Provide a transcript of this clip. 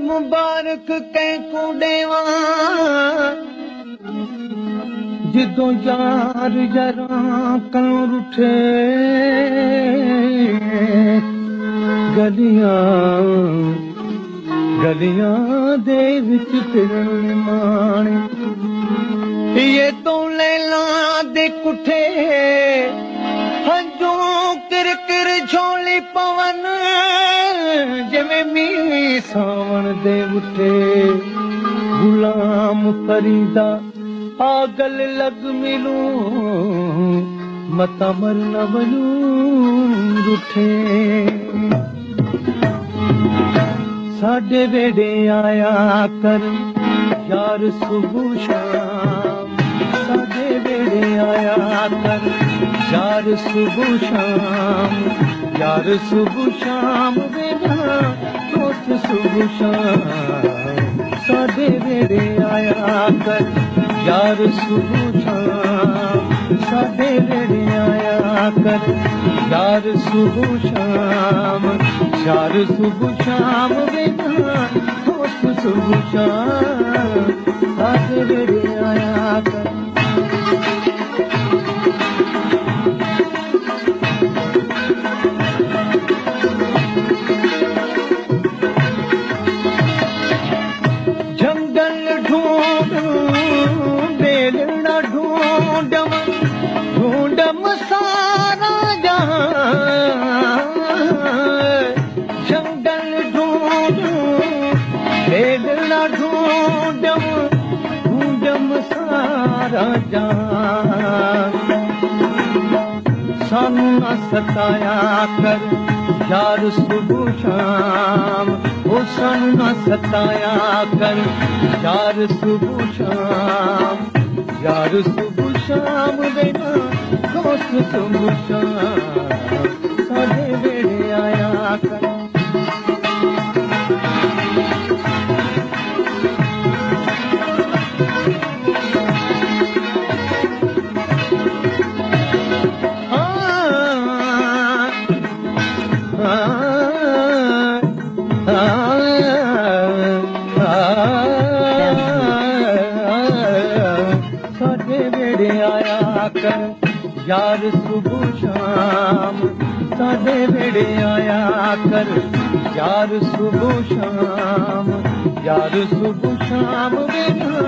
मुबारक कंहिंको ॾेवा जिदों यार यारां कलों रुठे गलियां गलियां दे विच फिरन माणे ये तो लैला दे कुठे हंजू किर किर झोली पवन जिवें मींह सावण दे उठे गुलाम फरीदा आगल लग मिलूं मता मर न वञूं रुठे साडे वेड़े आया कर यार सुबह शाम साडे वेड़े आया कर यार सुबह शाम यार सुबह शाम वेड़ा दोस्त सुबह शाम साडे वेड़े आया कर यार सुबह शाम साडे वेड़े आया कर यार सुबह शाम यार सुबह शाम वेड़ा दोस्त सुबह शाम साडे वेड़े आया कर ढूंढम सारा जहां जंगल ढूंढना ढूंढम ढूंढम सारा जहां सानू न सताया कर यार सुबह शाम ओ सानू न सताया कर यार सुबह शाम यार सुबह शाम वेड़ा दोस्त सुबह शाम साडे वेड़े आया कर आया कर यार सुबह शाम साडे वेड़े आया कर यार सुबह शाम वेड़ा